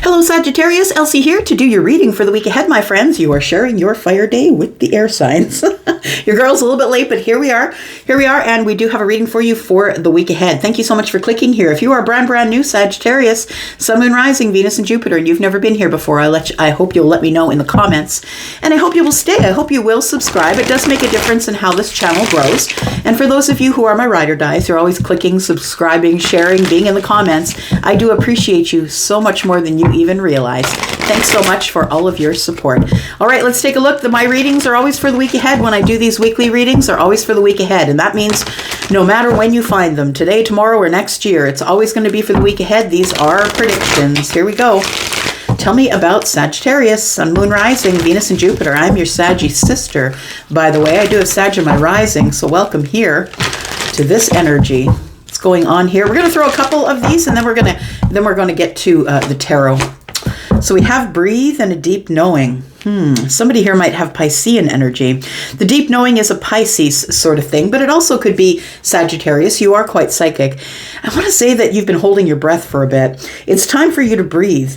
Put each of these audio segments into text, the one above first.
Hello Sagittarius, Elsie here to do your reading for the week ahead, my friends. You are sharing your fire day with the air signs. Your girl's a little bit late, but here we are. And we do have a reading for you for the week ahead. Thank you so much for clicking here. If you are brand new Sagittarius, Sun, Moon, Rising, Venus, and Jupiter, and you've never been here before, I hope you'll let me know in the comments. And I hope you will stay. I hope you will subscribe. It does make a difference in how this channel grows. And for those of you who are my ride or dies, you're always clicking, subscribing, sharing, being in the comments. I do appreciate you so much more than you even realize. Thanks so much for all of your support. All right, let's take a look. My readings are always for the week ahead. When I do these weekly readings, they're always for the week ahead. And that means no matter when you find them, today, tomorrow, or next year, it's always going to be for the week ahead. These are predictions. Here we go. Tell me about Sagittarius, Sun, Moon, Rising, Venus, and Jupiter. I'm your Saggy sister, by the way. I do have Sag in my rising, so welcome here to this energy. What's going on here? We're going to throw a couple of these, and then we're going to get to the tarot. So we have breathe and a deep knowing. Somebody here might have Piscean energy. The deep knowing is a Pisces sort of thing, but it also could be Sagittarius. You are quite psychic. I want to say that you've been holding your breath for a bit. It's time for you to breathe.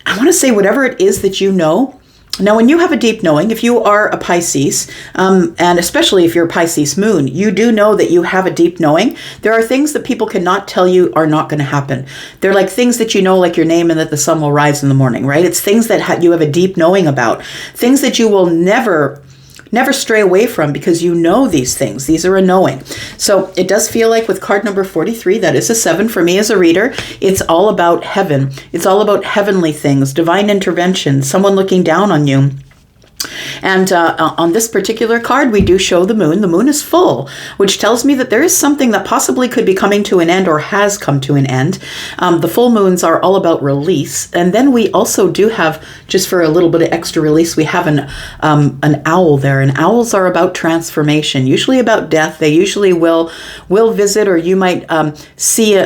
I want to say whatever it is that you know. Now, when you have a deep knowing, if you are a Pisces, and especially if you're a Pisces moon, you do know that you have a deep knowing. There are things that people cannot tell you are not going to happen. They're like things that you know, like your name and that the sun will rise in the morning, right? It's things that you have a deep knowing about. Things that you will never stray away from because you know these things. These are a knowing. So it does feel like with card number 43, that is a 7 for me as a reader. It's all about heaven. It's all about heavenly things, divine intervention, someone looking down on you. And on this particular card, we do show the moon. The moon is full, which tells me that there is something that possibly could be coming to an end or has come to an end. The full moons are all about release. And then we also do have, just for a little bit of extra release, we have an owl there. And owls are about transformation, usually about death. They usually will visit, or you might see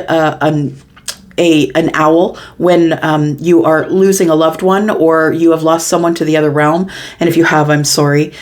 an owl when you are losing a loved one or you have lost someone to the other realm. And if you have, I'm sorry.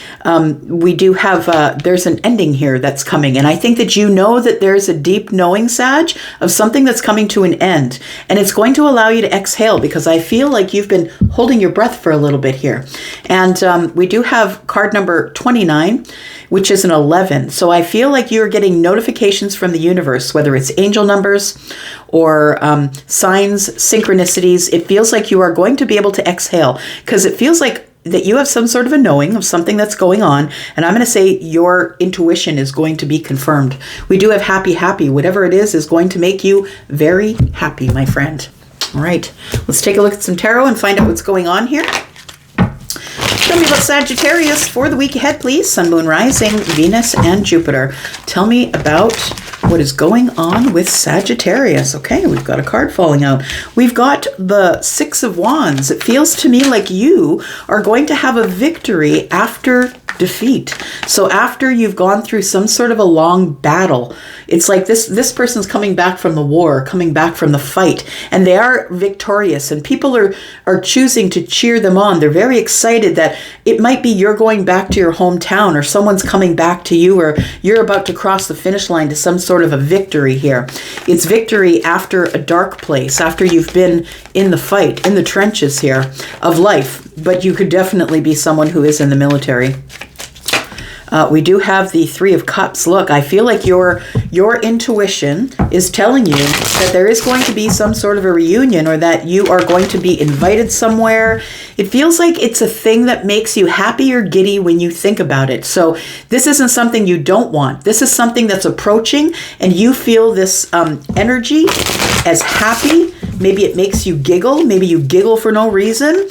We do have, there's an ending here that's coming. And I think that you know that there's a deep knowing, Sag, of something that's coming to an end. And it's going to allow you to exhale because I feel like you've been holding your breath for a little bit here. And we do have card number 29, which is an 11. So I feel like you're getting notifications from the universe, whether it's angel numbers or signs, synchronicities. It feels like you are going to be able to exhale because it feels like that you have some sort of a knowing of something that's going on. And I'm going to say your intuition is going to be confirmed. We do have happy. Whatever it is going to make you very happy, my friend. All right, let's take a look at some tarot and find out what's going on here. Tell me about Sagittarius for the week ahead, please. Sun, Moon, Rising, Venus, and Jupiter. Tell me about what is going on with Sagittarius. Okay, we've got a card falling out. We've got the 6 of Wands. It feels to me like you are going to have a victory after defeat. So after you've gone through some sort of a long battle, it's like this person's coming back from the war, coming back from the fight, and they are victorious, and people are choosing to cheer them on. They're very excited that it might be you're going back to your hometown, or someone's coming back to you, or you're about to cross the finish line to some sort of a victory here. It's victory after a dark place, after you've been in the fight, in the trenches here of life, but you could definitely be someone who is in the military. We do have the 3 of Cups. Look, I feel like your intuition is telling you that there is going to be some sort of a reunion, or that you are going to be invited somewhere. It feels like it's a thing that makes you happy or giddy when you think about it. So this isn't something you don't want. This is something that's approaching, and you feel this energy as happy. Maybe it makes you giggle. Maybe you giggle for no reason.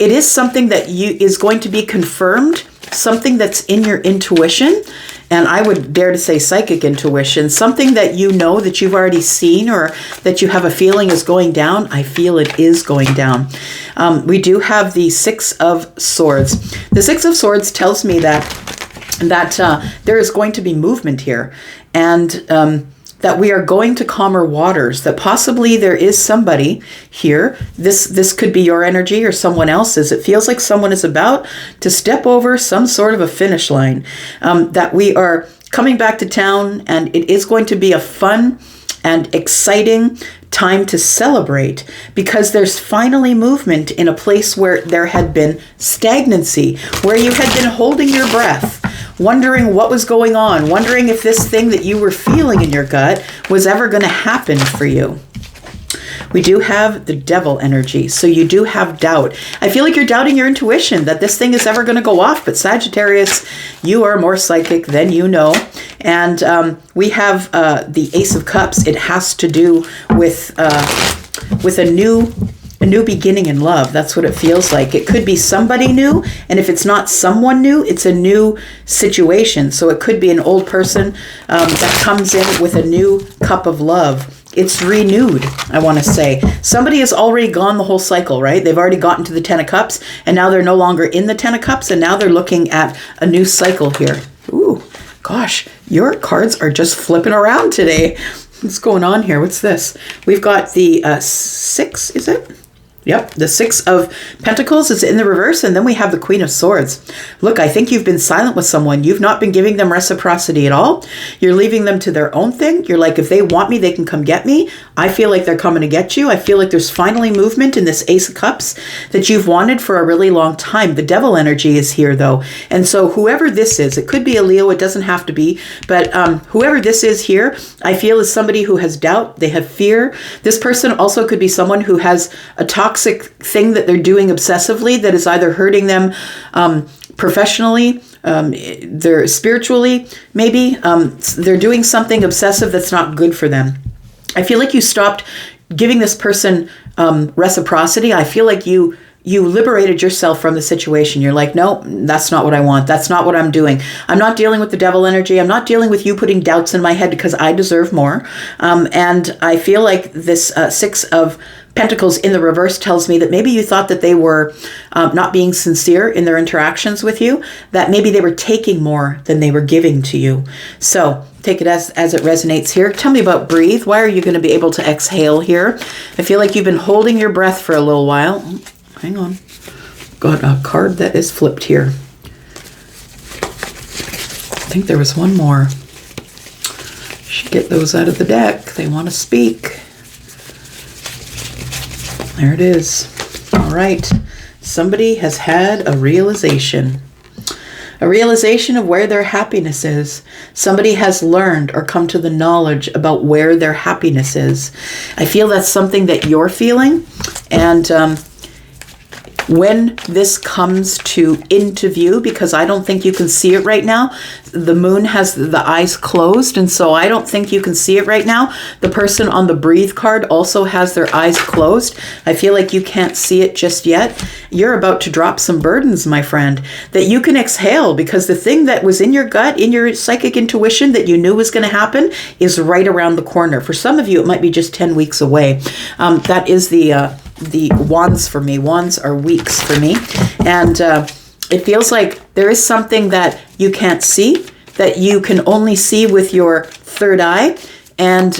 It is something that is going to be confirmed. Something that's in your intuition, and I would dare to say psychic intuition, something that you know that you've already seen or that you have a feeling is going down. I feel it is going down. We do have the 6 of Swords. The 6 of Swords tells me that there is going to be movement here, and that we are going to calmer waters, that possibly there is somebody here. This could be your energy or someone else's. It feels like someone is about to step over some sort of a finish line, that we are coming back to town, and it is going to be a fun and exciting time to celebrate because there's finally movement in a place where there had been stagnancy, where you had been holding your breath, wondering what was going on, wondering if this thing that you were feeling in your gut was ever going to happen for you. We do have the devil energy, so you do have doubt. I feel like you're doubting your intuition that this thing is ever going to go off, but Sagittarius, you are more psychic than you know. And we have the Ace of Cups. It has to do with a new beginning in love. That's what it feels like. It could be somebody new, and if it's not someone new, it's a new situation. So it could be an old person that comes in with a new cup of love. It's renewed, I want to say. Somebody has already gone the whole cycle, right? They've already gotten to the Ten of Cups, and now they're no longer in the Ten of Cups, and now they're looking at a new cycle here. Ooh, gosh, your cards are just flipping around today. What's going on here? What's this? We've got the 6, is it? Yep, the 6 of Pentacles is in the reverse, and then we have the Queen of Swords. Look, I think you've been silent with someone. You've not been giving them reciprocity at all. You're leaving them to their own thing. You're like, if they want me, they can come get me. I feel like they're coming to get you. I feel like there's finally movement in this Ace of Cups that you've wanted for a really long time. The devil energy is here, though. And so whoever this is, it could be a Leo, it doesn't have to be, but whoever this is here, I feel is somebody who has doubt, they have fear. This person also could be someone who has a toxic thing that they're doing obsessively that is either hurting them professionally, they're spiritually, maybe they're doing something obsessive that's not good for them. I feel like you stopped giving this person reciprocity. I feel like you liberated yourself from the situation. You're like, no, that's not what I want. That's not what I'm doing. I'm not dealing with the devil energy. I'm not dealing with you putting doubts in my head because I deserve more. And I feel like this 6 of Pentacles in the reverse tells me that maybe you thought that they were not being sincere in their interactions with you, that maybe they were taking more than they were giving to you. So take it as it resonates here. Tell me about breathe. Why are you going to be able to exhale here? I feel like you've been holding your breath for a little while. Hang on. Got a card that is flipped here. I think there was one more. Should get those out of the deck. They want to speak. There it is. All right. Somebody has had a realization. A realization of where their happiness is. Somebody has learned or come to the knowledge about where their happiness is. I feel that's something that you're feeling. And when this comes into view, because I don't think you can see it right now, the moon has the eyes closed, and so I don't think you can see it right now. The person on the breathe card also has their eyes closed. I feel like you can't see it just yet. You're about to drop some burdens, my friend, that you can exhale, because the thing that was in your gut, in your psychic intuition that you knew was going to happen is right around the corner. For some of you, it might be just 10 weeks away. That is the wands for me. Wands are weeks for me. And it feels like there is something that you can't see, that you can only see with your third eye. And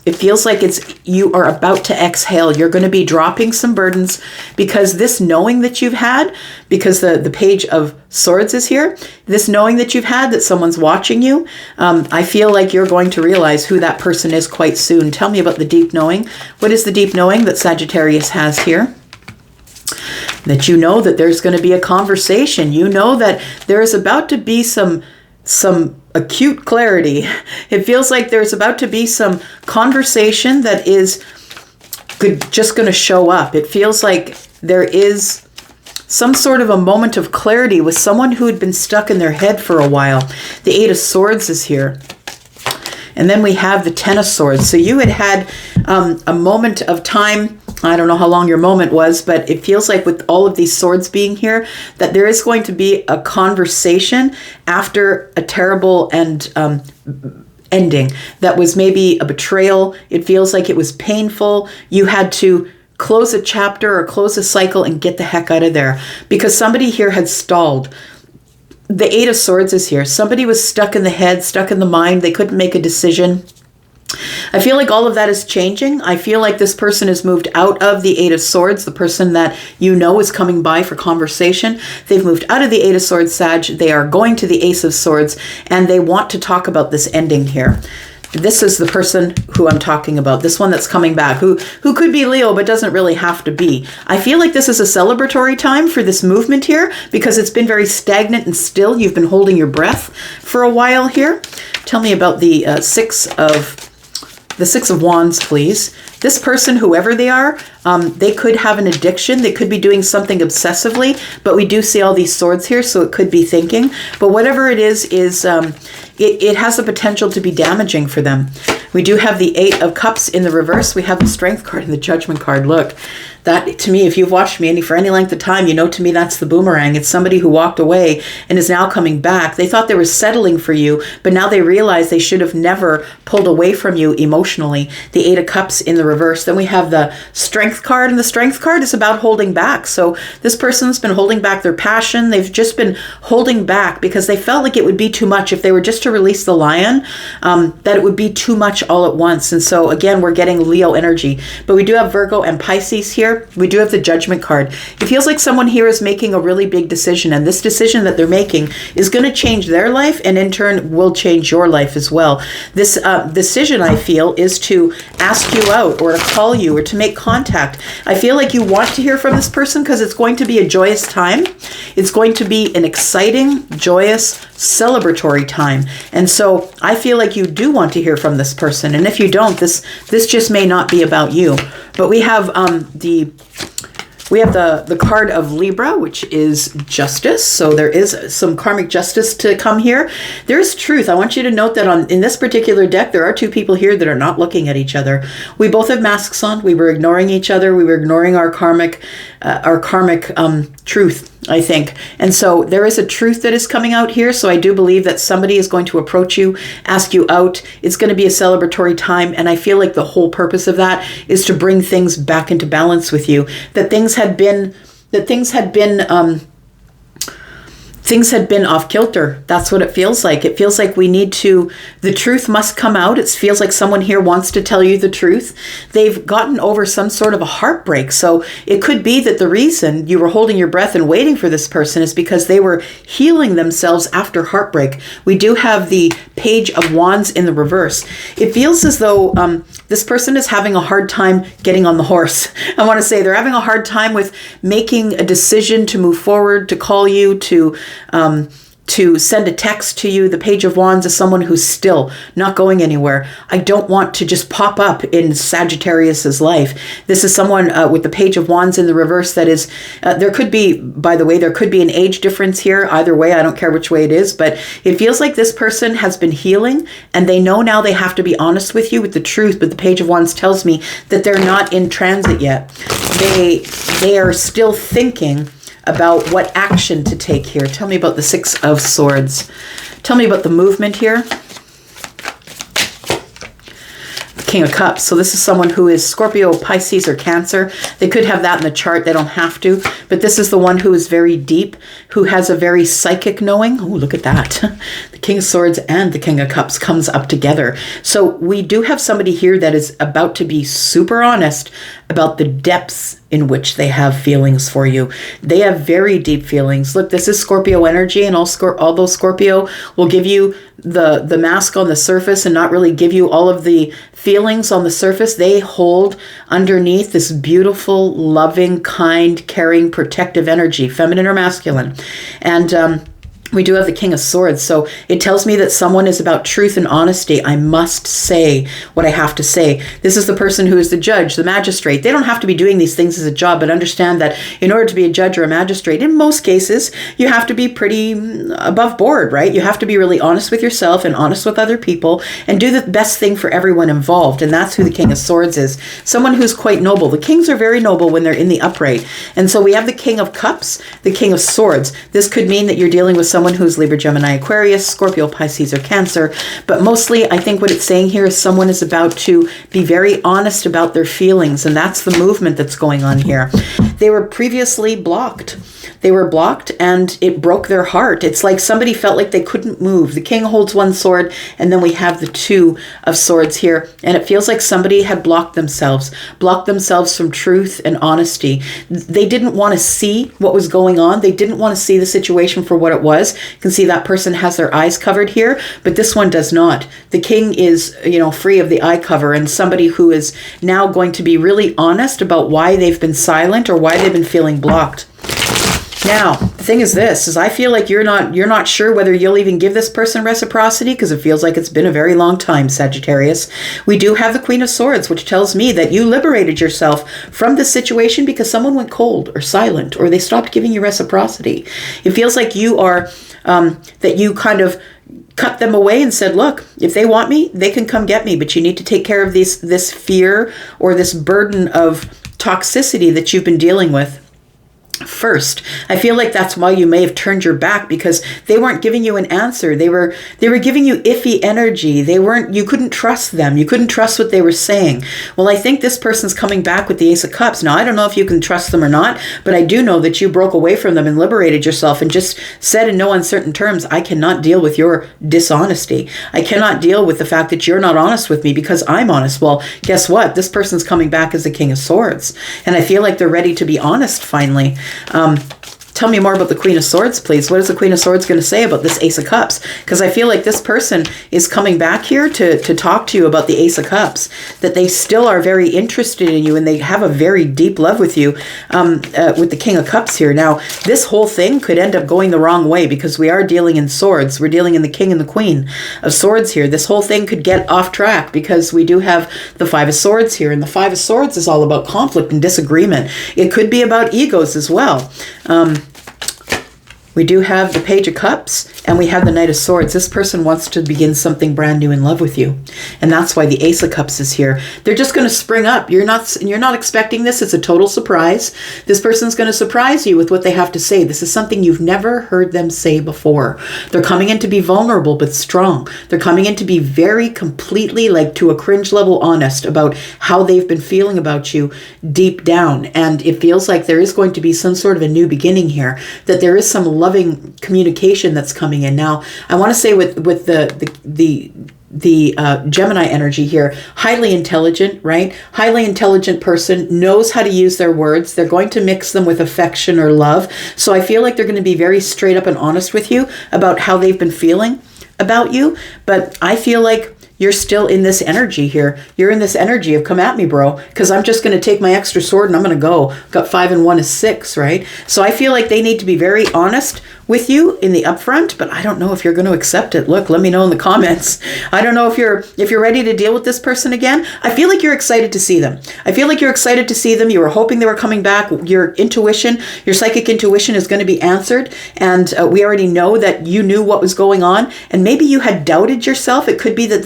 it feels like you are about to exhale. You're going to be dropping some burdens, because this knowing that you've had, because the Page of Swords is here, this knowing that you've had that someone's watching you, I feel like you're going to realize who that person is quite soon. Tell me about the deep knowing. What is the deep knowing that Sagittarius has here? That you know that there's going to be a conversation. You know that there is about to be some acute clarity. It feels like there's about to be some conversation that is just going to show up. It feels like there is some sort of a moment of clarity with someone who had been stuck in their head for a while. The 8 of Swords is here. And then we have the 10 of Swords. So you had a moment of time. I don't know how long your moment was, but it feels like with all of these swords being here, that there is going to be a conversation after a terrible ending. That was maybe a betrayal. It feels like it was painful. You had to close a chapter or close a cycle and get the heck out of there, because somebody here had stalled. The 8 of Swords is here. Somebody was stuck in the head, stuck in the mind. They couldn't make a decision. I feel like all of that is changing. I feel like this person has moved out of the 8 of Swords, the person that you know is coming by for conversation. They've moved out of the 8 of Swords, Sag. They are going to the Ace of Swords, and they want to talk about this ending here. This is the person who I'm talking about, this one that's coming back, who could be Leo, but doesn't really have to be. I feel like this is a celebratory time for this movement here, because it's been very stagnant and still. You've been holding your breath for a while here. Tell me about the Six of Wands, please. This person, whoever they are, they could have an addiction. They could be doing something obsessively, but we do see all these swords here, so it could be thinking. But whatever it is it has the potential to be damaging for them. We do have the Eight of Cups in the reverse. We have the Strength card and the Judgment card. Look, that to me, if you've watched me for any length of time, you know, to me, that's the boomerang. It's somebody who walked away and is now coming back. They thought they were settling for you, but now they realize they should have never pulled away from you emotionally. The Eight of Cups in the reverse. Then we have the Strength card, and the Strength card is about holding back. So this person's been holding back their passion. They've just been holding back because they felt like it would be too much if they were just to release the lion, that it would be too much all at once. And so again, we're getting Leo energy, but we do have Virgo and Pisces here. We do have the Judgment card. It feels like someone here is making a really big decision, and this decision that they're making is going to change their life, and in turn will change your life as well. This decision, I feel, is to ask you out or to call you or to make contact. I feel like you want to hear from this person because it's going to be a joyous time. It's going to be an exciting, joyous, celebratory time. And so I feel like you do want to hear from this person. And if you don't, this just may not be about you. But we have the card of Libra, which is justice. So there is some karmic justice to come here. There is truth. I want you to note that in this particular deck, there are two people here that are not looking at each other. We both have masks on. We were ignoring each other. We were ignoring our karmic truth, I think. And so there is a truth that is coming out here. So I do believe that somebody is going to approach you, ask you out. It's going to be a celebratory time. And I feel like the whole purpose of that is to bring things back into balance with you. Things had been off kilter. That's what it feels like. It feels like the truth must come out. It feels like someone here wants to tell you the truth. They've gotten over some sort of a heartbreak. So it could be that the reason you were holding your breath and waiting for this person is because they were healing themselves after heartbreak. We do have the Page of Wands in the reverse. It feels as though this person is having a hard time getting on the horse. I want to say they're having a hard time with making a decision to move forward, to call you, to send a text to you. The Page of Wands is someone who's still not going anywhere. I don't want to just pop up in Sagittarius's life. This is someone with the Page of Wands in the reverse that is, there could be an age difference here. Either way, I don't care which way it is, but it feels like this person has been healing and they know now they have to be honest with you with the truth. But the Page of Wands tells me that they're not in transit yet. They are still thinking about what action to take here. Tell me about the Six of Swords. Tell me about the movement here. The King of Cups. So this is someone who is Scorpio, Pisces, or Cancer. They could have that in the chart. They don't have to. But this is the one who is very deep, who has a very psychic knowing. Oh, look at that. The King of Swords and the King of Cups comes up together. So we do have somebody here that is about to be super honest about the depths in which they have feelings for you. They have very deep feelings. Look, this is Scorpio energy, and although Scorpio will give you the mask on the surface and not really give you all of the feelings on the surface, they hold underneath this beautiful, loving, kind, caring, protective energy, feminine or masculine. And we do have the King of Swords. So it tells me that someone is about truth and honesty. I must say what I have to say. This is the person who is the judge, the magistrate. They don't have to be doing these things as a job, but understand that in order to be a judge or a magistrate, in most cases, you have to be pretty above board, right? You have to be really honest with yourself and honest with other people and do the best thing for everyone involved. And that's who the King of Swords is. Someone who's quite noble. The kings are very noble when they're in the upright. And so we have the King of Cups, the King of Swords. This could mean that you're dealing with someone who's Libra, Gemini, Aquarius, Scorpio, Pisces, or Cancer. But mostly, I think what it's saying here is someone is about to be very honest about their feelings, and that's the movement that's going on here. they were previously blocked. They were blocked and it broke their heart. It's like somebody felt like they couldn't move. The king holds one sword and then we have the two of swords here. And it feels like somebody had blocked themselves from truth and honesty. They didn't want to see what was going on. They didn't want to see the situation for what it was. You can see that person has their eyes covered here, but this one does not. The king is, free of the eye cover, and somebody who is now going to be really honest about why they've been silent or why they've been feeling blocked. Now, the thing is this, is I feel like you're not sure whether you'll even give this person reciprocity because it feels like it's been a very long time, Sagittarius. We do have the Queen of Swords, which tells me that you liberated yourself from this situation because someone went cold or silent or they stopped giving you reciprocity. It feels like you are, that you kind of cut them away and said, look, if they want me, they can come get me, but you need to take care of this fear or this burden of toxicity that you've been dealing with first. I feel like that's why you may have turned your back, because they weren't giving you an answer. They were giving you iffy energy. You couldn't trust them. You couldn't trust what they were saying. Well, I think this person's coming back with the Ace of Cups. Now, I don't know if you can trust them or not, but I do know that you broke away from them and liberated yourself and just said in no uncertain terms, I cannot deal with your dishonesty. I cannot deal with the fact that you're not honest with me because I'm honest. Well, guess what? This person's coming back as the King of Swords. And I feel like they're ready to be honest finally. Tell me more about the Queen of Swords, please. What is the Queen of Swords going to say about this Ace of Cups? Because I feel like this person is coming back here to talk to you about the Ace of Cups, that they still are very interested in you and they have a very deep love with you with the King of Cups here. Now, this whole thing could end up going the wrong way because we are dealing in swords. We're dealing in the King and the Queen of Swords here. This whole thing could get off track because we do have the Five of Swords here, and the Five of Swords is all about conflict and disagreement. It could be about egos as well. We do have the Page of Cups and we have the Knight of Swords. This person wants to begin something brand new in love with you. And that's why the Ace of Cups is here. They're just going to spring up. You're not expecting this. It's a total surprise. This person's going to surprise you with what they have to say. This is something you've never heard them say before. They're coming in to be vulnerable but strong. They're coming in to be very completely, like to a cringe level, honest about how they've been feeling about you deep down. And it feels like there is going to be some sort of a new beginning here, that there is some loving communication that's coming in. Now, I want to say with the Gemini energy here, highly intelligent, right? Highly intelligent person knows how to use their words. They're going to mix them with affection or love. So I feel like they're going to be very straight up and honest with you about how they've been feeling about you. But I feel like you're still in this energy here. You're in this energy of come at me, bro, because I'm just going to take my extra sword and I'm going to go. Got 5 and 1 is 6, right? So I feel like they need to be very honest with you in the upfront, but I don't know if you're going to accept it. Look, let me know in the comments. I don't know if you're ready to deal with this person again. I feel like you're excited to see them. I feel like you're excited to see them. You were hoping they were coming back. Your intuition, your psychic intuition is going to be answered. And we already know that you knew what was going on. And maybe you had doubted yourself. It could be that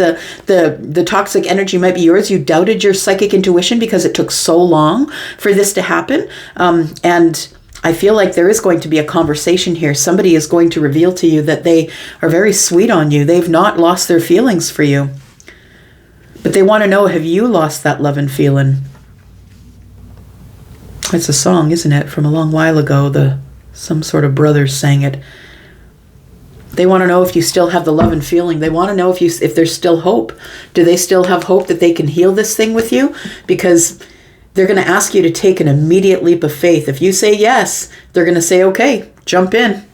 the toxic energy might be yours. You doubted your psychic intuition because it took so long for this to happen. And I feel like there is going to be a conversation here. Somebody is going to reveal to you that they are very sweet on you. They've not lost their feelings for you. But they want to know, have you lost that love and feeling? It's a song, isn't it? From a long while ago. Some sort of brothers sang it. They want to know if you still have the love and feeling. They want to know if there's still hope. Do they still have hope that they can heal this thing with you? Because they're going to ask you to take an immediate leap of faith. If you say yes, they're going to say, okay, jump in.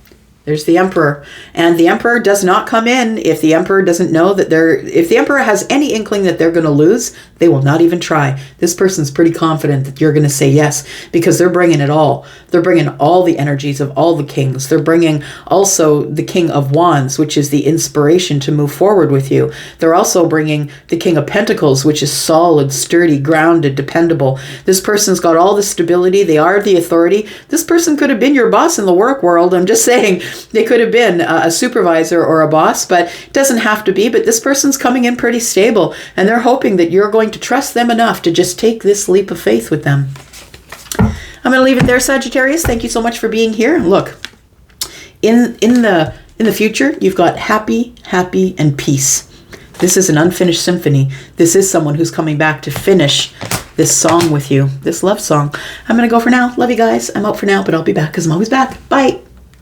There's the Emperor. And the Emperor does not come in if the Emperor doesn't know that if the Emperor has any inkling that they're going to lose, they will not even try. This person's pretty confident that you're going to say yes because they're bringing it all. They're bringing all the energies of all the kings. They're bringing also the King of Wands, which is the inspiration to move forward with you. They're also bringing the King of Pentacles, which is solid, sturdy, grounded, dependable. This person's got all the stability. They are the authority. This person could have been your boss in the work world. I'm just saying, they could have been a supervisor or a boss, but it doesn't have to be. But this person's coming in pretty stable, and they're hoping that you're going to trust them enough to just take this leap of faith with them. I'm going to leave it there, Sagittarius. Thank you so much for being here. Look, in the future, you've got happy, and peace. This is an unfinished symphony. This is someone who's coming back to finish this song with you, this love song. I'm going to go for now. Love you guys. I'm out for now, but I'll be back because I'm always back. Bye.